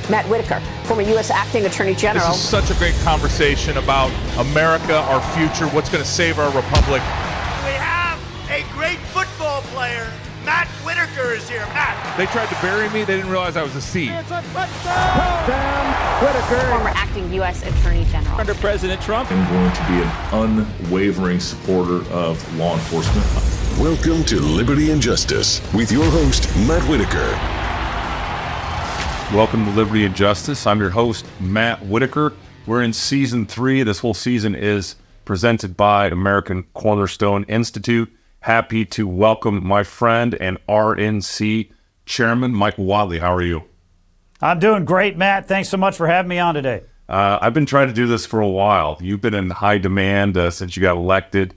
Matt Whitaker, former U.S. Acting Attorney General. This is such a great conversation about America, our future, what's going to save our republic. We have a great football player. Matt Whitaker is here. Matt. They tried to bury me. They didn't realize I was a C. It's a touchdown. Whitaker. Former acting U.S. Attorney General. Under President Trump. I'm going to be an unwavering supporter of law enforcement. Welcome to Liberty and Justice with your host, Matt Whitaker. Welcome to Liberty and Justice. I'm your host, Matt Whitaker. We're in season 3. This whole season is presented by American Cornerstone Institute. Happy to welcome my friend and RNC Chairman, Michael Whatley. How are you? I'm doing great, Matt. Thanks so much for having me on today. I've been trying to do this for a while. You've been in high demand since you got elected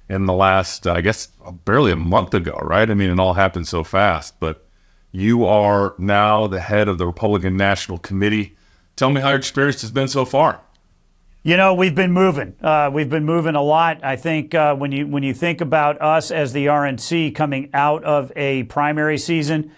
in the last, I guess, barely a month ago, right? I mean, it all happened so fast. But you are now the head of the Republican National Committee. Tell me how your experience has been so far. You know, we've been moving. We've been moving a lot. I think when you think about us as the RNC coming out of a primary season,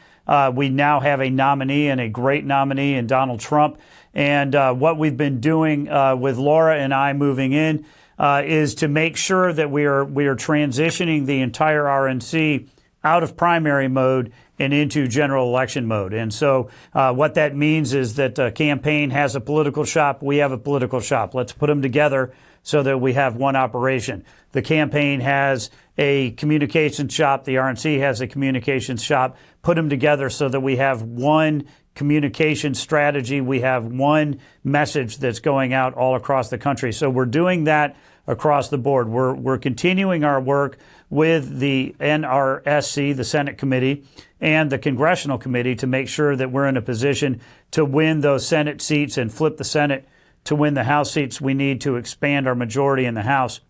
we now have a nominee and a great nominee in Donald Trump. And what we've been doing with Laura and I moving in is to make sure that we are transitioning the entire RNC out of primary mode and into general election mode. And so what that means is that the campaign has a political shop, we have a political shop. Let's put them together so that we have one operation. The campaign has a communications shop, the RNC has a communications shop. Put them together so that we have one communication strategy, we have one message that's going out all across the country. So we're doing that across the board. We're continuing our work with the NRSC, the Senate Committee, and the Congressional Committee to make sure that we're in a position to win those Senate seats and flip the Senate to win the House seats we need to expand our majority in the House.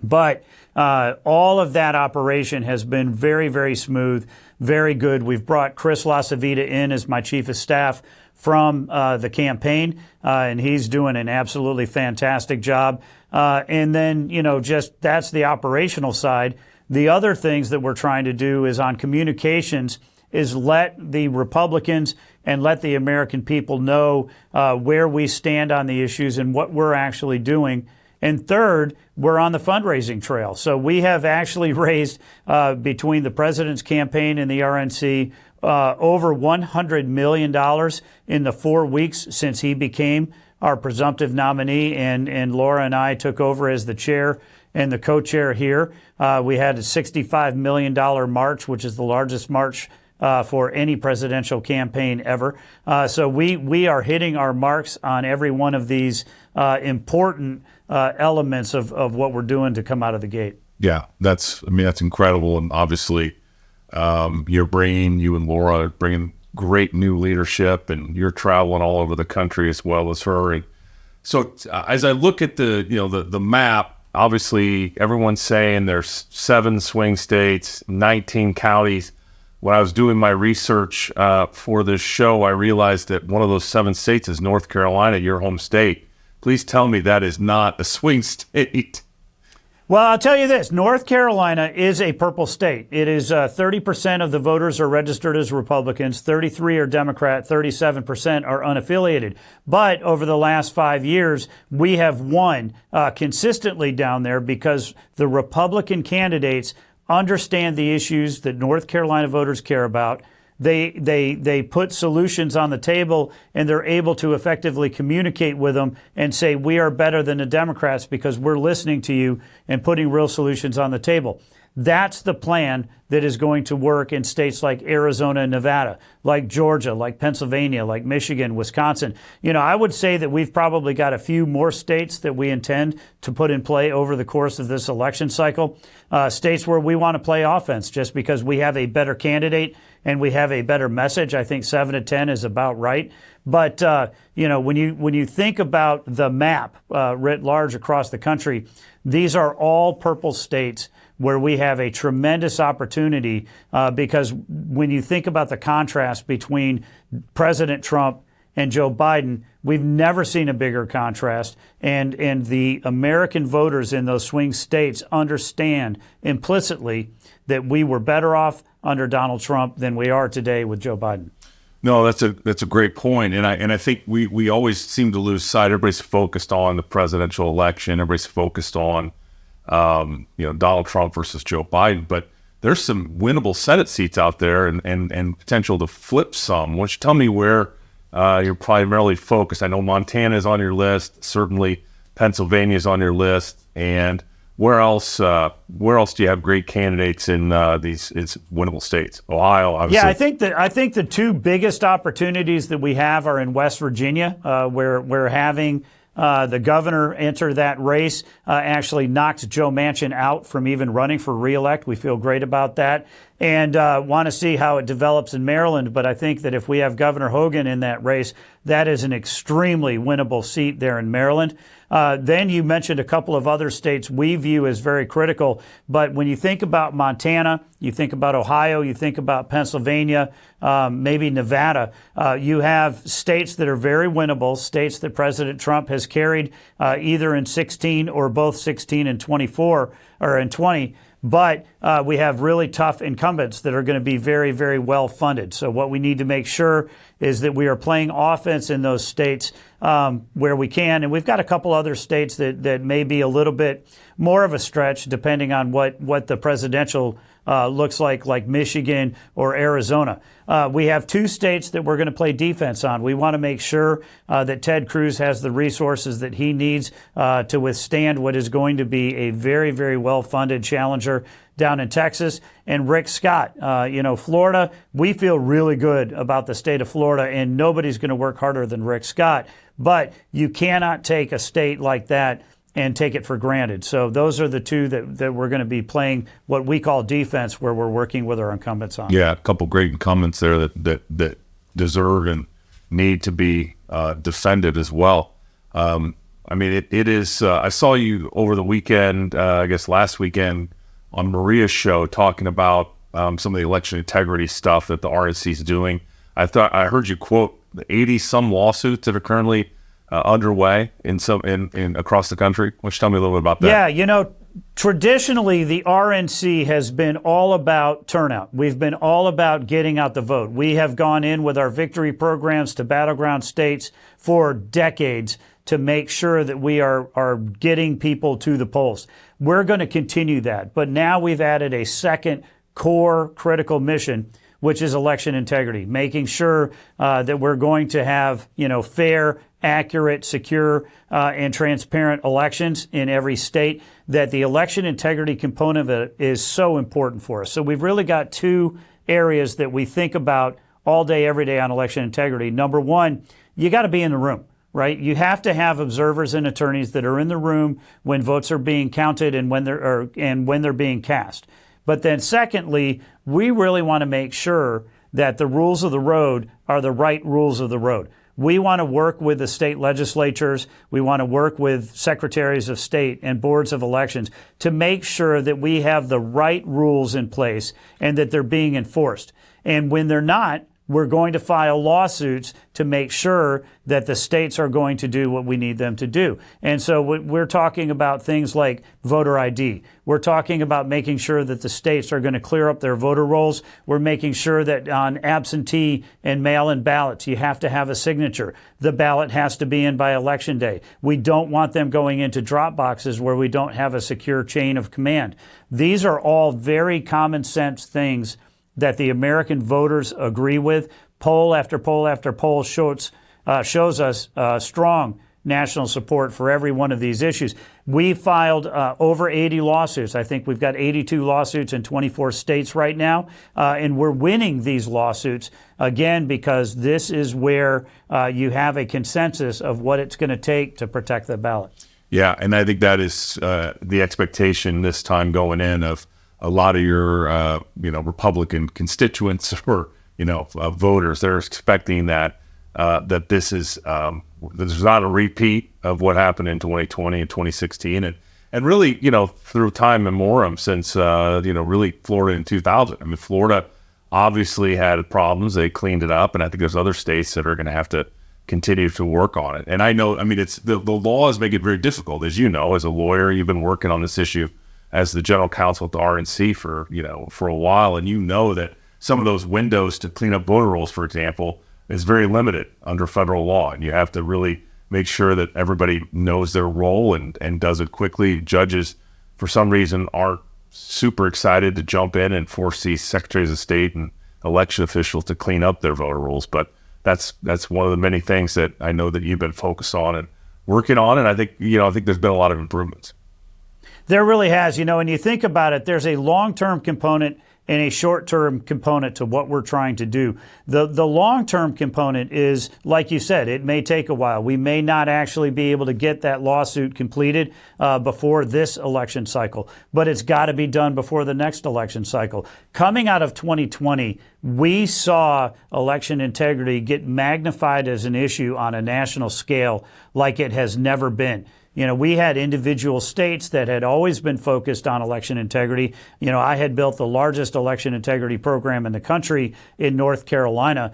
But all of that operation has been very, very smooth, very good. We've brought Chris LaCivita in as my chief of staff from the campaign, and he's doing an absolutely fantastic job. And then, you know, just that's the operational side. The other things that we're trying to do is on communications is let the Republicans and let the American people know where we stand on the issues and what we're actually doing. And third, we're on the fundraising trail. So we have actually raised between the president's campaign and the RNC over $100 million in the 4 weeks since he became our presumptive nominee, and Laura and I took over as the chair and the co-chair here. We had a $65 million march, which is the largest march for any presidential campaign ever. So we are hitting our marks on every one of these important elements of what we're doing to come out of the gate. Yeah, that's incredible. And obviously, you and Laura are bringing great new leadership, and you're traveling all over the country as well as her. And so as I look at the map, obviously everyone's saying there's 7 swing states, 19 counties. When I was doing my research for this show, I realized that one of those 7 states is North Carolina, your home state. Please tell me that is not a swing state. Well, I'll tell you this. North Carolina is a purple state. It is 30% of the voters are registered as Republicans, 33 are Democrat, 37% are unaffiliated. But over the last 5 years, we have won consistently down there because the Republican candidates understand the issues that North Carolina voters care about. They put solutions on the table, and they're able to effectively communicate with them and say, we are better than the Democrats because we're listening to you and putting real solutions on the table. That's the plan that is going to work in states like Arizona and Nevada, like Georgia, like Pennsylvania, like Michigan, Wisconsin. You know, I would say that we've probably got a few more states that we intend to put in play over the course of this election cycle, states where we want to play offense just because we have a better candidate and we have a better message. I think 7 to 10 is about right. But, when you think about the map writ large across the country, these are all purple states where we have a tremendous opportunity because when you think about the contrast between President Trump and Joe Biden, we've never seen a bigger contrast. And the American voters in those swing states understand implicitly that we were better off under Donald Trump than we are today with Joe Biden. No, that's a great point, and I think we always seem to lose sight. Everybody's focused on the presidential election. Everybody's focused on Donald Trump versus Joe Biden, but there's some winnable Senate seats out there and potential to flip some. Why don't you tell me where you're primarily focused? I know Montana is on your list. Certainly Pennsylvania is on your list. And where else do you have great candidates in these winnable states? Ohio, obviously. Yeah, I think the two biggest opportunities that we have are in West Virginia, where we're having the governor enter that race, actually knocked Joe Manchin out from even running for re-elect. We feel great about that, and want to see how it develops in Maryland. But I think that if we have Governor Hogan in that race, that is an extremely winnable seat there in Maryland. Then you mentioned a couple of other states we view as very critical. But when you think about Montana, you think about Ohio, you think about Pennsylvania, maybe Nevada, you have states that are very winnable, states that President Trump has carried either in 16 or both 16 and 24 or in 20. But we have really tough incumbents that are going to be very, very well funded. So what we need to make sure is that we are playing offense in those states where we can. And we've got a couple other states that may be a little bit more of a stretch depending on what the presidential looks like Michigan or Arizona. We have two states that we're going to play defense on. We want to make sure that Ted Cruz has the resources that he needs to withstand what is going to be a very, very well-funded challenger down in Texas. And Rick Scott, Florida, we feel really good about the state of Florida, and nobody's going to work harder than Rick Scott. But you cannot take a state like that and take it for granted. So those are the two that we're going to be playing what we call defense, where we're working with our incumbents on. Yeah, a couple great incumbents there that deserve and need to be defended as well. It is. I saw you over the weekend, I guess last weekend, on Maria's show talking about some of the election integrity stuff that the RNC is doing. I heard you quote the 80-some lawsuits that are currently underway in across the country. Why don't you tell me a little bit about that? Yeah, traditionally the RNC has been all about turnout. We've been all about getting out the vote. We have gone in with our victory programs to battleground states for decades to make sure that we are getting people to the polls. We're going to continue that. But now we've added a second core critical mission, which is election integrity, making sure that we're going to have, fair, accurate, secure, and transparent elections in every state, that the election integrity component of it is so important for us. So we've really got two areas that we think about all day, every day on election integrity. Number one, you got to be in the room, right? You have to have observers and attorneys that are in the room when votes are being counted and when they're being cast. But then secondly, we really want to make sure that the rules of the road are the right rules of the road. We want to work with the state legislatures. We want to work with secretaries of state and boards of elections to make sure that we have the right rules in place and that they're being enforced. And when they're not, we're going to file lawsuits to make sure that the states are going to do what we need them to do. And so we're talking about things like voter ID. We're talking about making sure that the states are going to clear up their voter rolls. We're making sure that on absentee and mail-in ballots, you have to have a signature. The ballot has to be in by Election Day. We don't want them going into drop boxes where we don't have a secure chain of command. These are all very common sense things that the American voters agree with. Poll after poll after poll shows us strong national support for every one of these issues. We filed over 80 lawsuits. I think we've got 82 lawsuits in 24 states right now. And we're winning these lawsuits, again, because this is where you have a consensus of what it's going to take to protect the ballot. Yeah, and I think that is the expectation this time going in of a lot of your, Republican constituents or, voters. They're expecting that this is there's not a repeat of what happened in 2020 and 2016, and really, through time memoriam since really Florida in 2000. I mean, Florida obviously had problems. They cleaned it up, and I think there's other states that are going to have to continue to work on it. And I know, it's the laws make it very difficult, as you know, as a lawyer. You've been working on this issue as the general counsel at the RNC for a while, and that some of those windows to clean up voter rolls, for example, is very limited under federal law, and you have to really make sure that everybody knows their role and does it quickly. Judges, for some reason, aren't super excited to jump in and force these secretaries of state and election officials to clean up their voter rolls. But that's one of the many things that I know that you've been focused on and working on, and I think there's been a lot of improvements. There really has. When you think about it, there's a long-term component and a short-term component to what we're trying to do. The long-term component is, like you said, it may take a while. We may not actually be able to get that lawsuit completed before this election cycle, but it's got to be done before the next election cycle. Coming out of 2020, we saw election integrity get magnified as an issue on a national scale like it has never been. We had individual states that had always been focused on election integrity. I had built the largest election integrity program in the country in North Carolina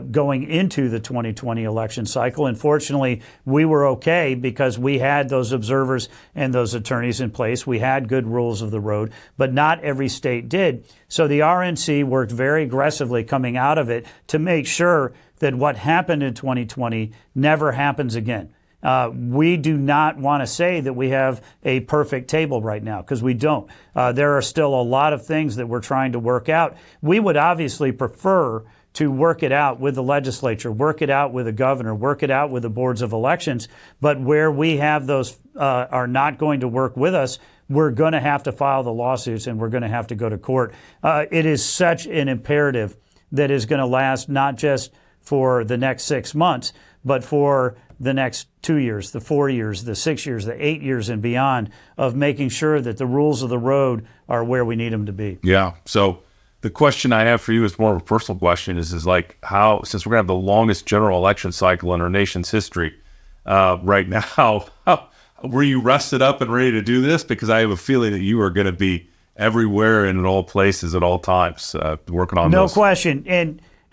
going into the 2020 election cycle. And fortunately, we were okay because we had those observers and those attorneys in place. We had good rules of the road, but not every state did. So the RNC worked very aggressively coming out of it to make sure that what happened in 2020 never happens again. We do not want to say that we have a perfect table right now, because we don't. There are still a lot of things that we're trying to work out. We would obviously prefer to work it out with the legislature, work it out with the governor, work it out with the boards of elections. But where we have those are not going to work with us, we're going to have to file the lawsuits and we're going to have to go to court. It is such an imperative that is going to last not just for the next 6 months, but for the next 2 years, the 4 years, the 6 years, the 8 years and beyond, of making sure that the rules of the road are where we need them to be. Yeah. So the question I have for you is more of a personal question is like how, since we're going to have the longest general election cycle in our nation's history right now, how were you rested up and ready to do this? Because I have a feeling that you are going to be everywhere and in all places at all times working on this. No question.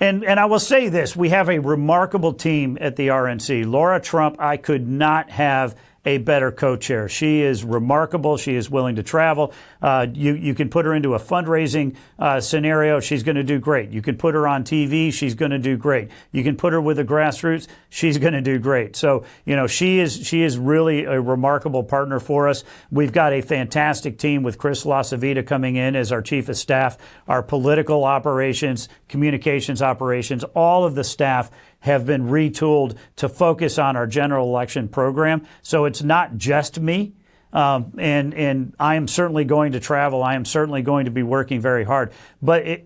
And I will say this, we have a remarkable team at the RNC. Laura Trump, I could not have a better co-chair. She is remarkable. She is willing to travel. You can put her into a fundraising scenario. She's going to do great. You can put her on TV. She's going to do great. You can put her with the grassroots. She's going to do great. So, she is really a remarkable partner for us. We've got a fantastic team with Chris LaCivita coming in as our chief of staff, our political operations, communications operations, all of the staff have been retooled to focus on our general election program. So it's not just me. And I am certainly going to travel. I am certainly going to be working very hard. But,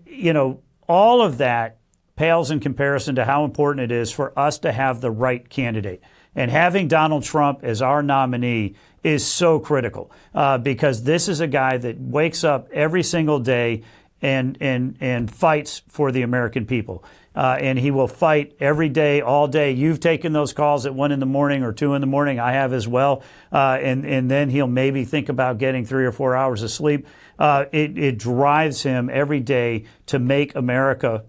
all of that pales in comparison to how important it is for us to have the right candidate. And having Donald Trump as our nominee is so critical because this is a guy that wakes up every single day and fights for the American people. And he will fight every day, all day. You've taken those calls at 1 a.m. or 2 a.m. I have as well. And then he'll maybe think about getting 3 or 4 hours of sleep. It drives him every day to make America,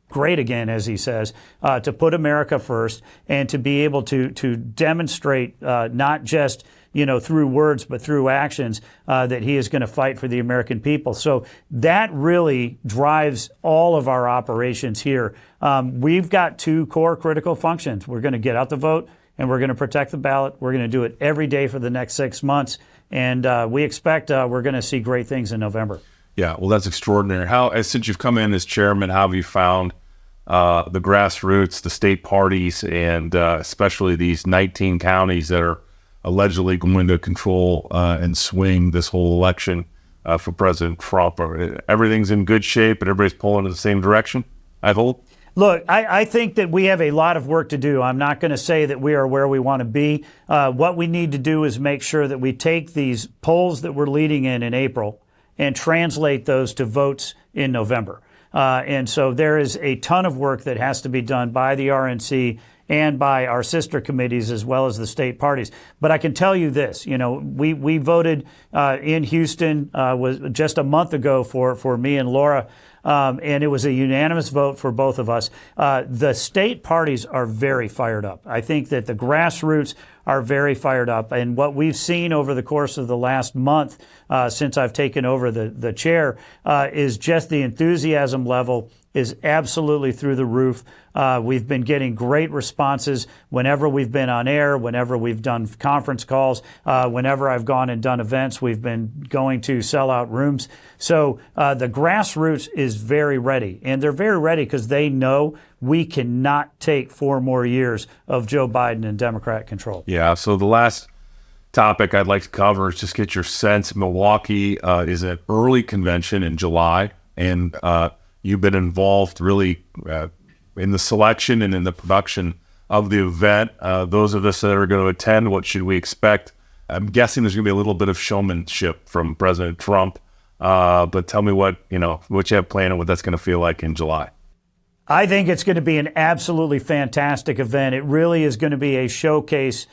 great again, as he says, to put America first and to be able to demonstrate not just through words, but through actions, that he is going to fight for the American people. So that really drives all of our operations here. We've got 2 core critical functions. We're going to get out the vote and we're going to protect the ballot. We're going to do it every day for the next 6 months. And we expect we're going to see great things in November. Yeah, well, that's extraordinary. Since you've come in as chairman, how have you found the grassroots, the state parties, and especially these 19 counties that are allegedly going to control and swing this whole election for President Trump? Everything's in good shape and everybody's pulling in the same direction, I hope? Look, I think that we have a lot of work to do. I'm not going to say that we are where we want to be. What we need to do is make sure that we take these polls that we're leading in April and translate those to votes in November. And so there is a ton of work that has to be done by the RNC and by our sister committees as well as the state parties. But I can tell you this, we voted in Houston was just a month ago for me and Laura, and it was a unanimous vote for both of us. The state parties are very fired up. I think that the grassroots are very fired up. And what we've seen over the course of the last month since I've taken over the chair is just the enthusiasm level is absolutely through the roof. We've been getting great responses whenever we've been on air, whenever we've done conference calls, whenever I've gone and done events. We've been going to sell out rooms. So the grassroots is very ready, and they're very ready because they know we cannot take 4 more years of Joe Biden and Democrat control. Yeah, so the last topic I'd like to cover is just get your sense. Milwaukee is an early convention in July, and you've been involved really in the selection and in the production of the event. Those of us that are going to attend, what should we expect? I'm guessing there's going to be a little bit of showmanship from President Trump, but tell me what you have planned and what that's going to feel like in July. I think it's going to be an absolutely fantastic event. It really is going to be a showcase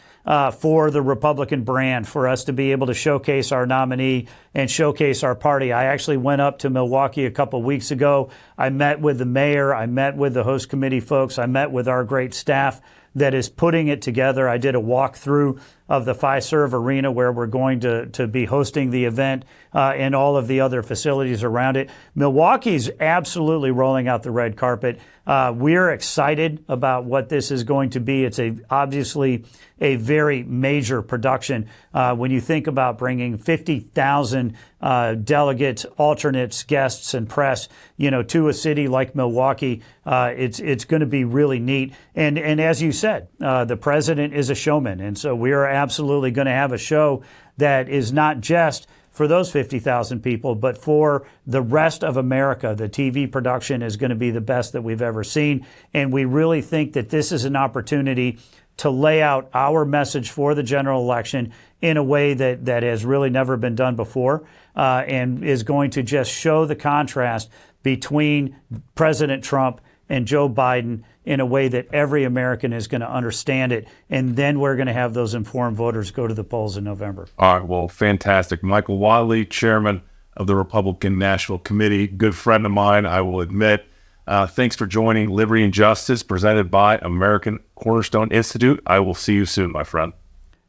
for the Republican brand, for us to be able to showcase our nominee and showcase our party. I actually went up to Milwaukee a couple weeks ago. I met with the mayor. I met with the host committee folks. I met with our great staff that is putting it together. I did a walkthrough of the Fiserv Arena where we're going to be hosting the event and all of the other facilities around it. Milwaukee's absolutely rolling out the red carpet. We're excited about what this is going to be. It's obviously a very major production. When you think about bringing 50,000 delegates, alternates, guests, and press, to a city like Milwaukee, it's going to be really neat. And as you said, the president is a showman, and so we are absolutely going to have a show that is not just for those 50,000 people, but for the rest of America. The TV production is going to be the best that we've ever seen, and we really think that this is an opportunity to lay out our message for the general election in a way that has really never been done before, and is going to just show the contrast between President Trump and Joe Biden in a way that every American is going to understand it. And then we're going to have those informed voters go to the polls in November. All right, well, fantastic. Michael Whatley, chairman of the Republican National Committee, good friend of mine, I will admit. Thanks for joining Liberty and Justice, presented by American Cornerstone Institute. I will see you soon, my friend.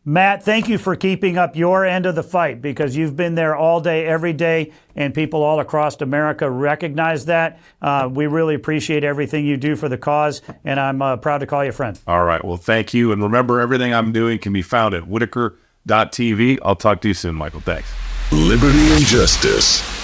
Matt, thank you for keeping up your end of the fight, because you've been there all day, every day, and people all across America recognize that. We really appreciate everything you do for the cause, and I'm proud to call you a friend. All right. Well, thank you. And remember, everything I'm doing can be found at Whitaker.tv. I'll talk to you soon, Michael. Thanks. Liberty and Justice.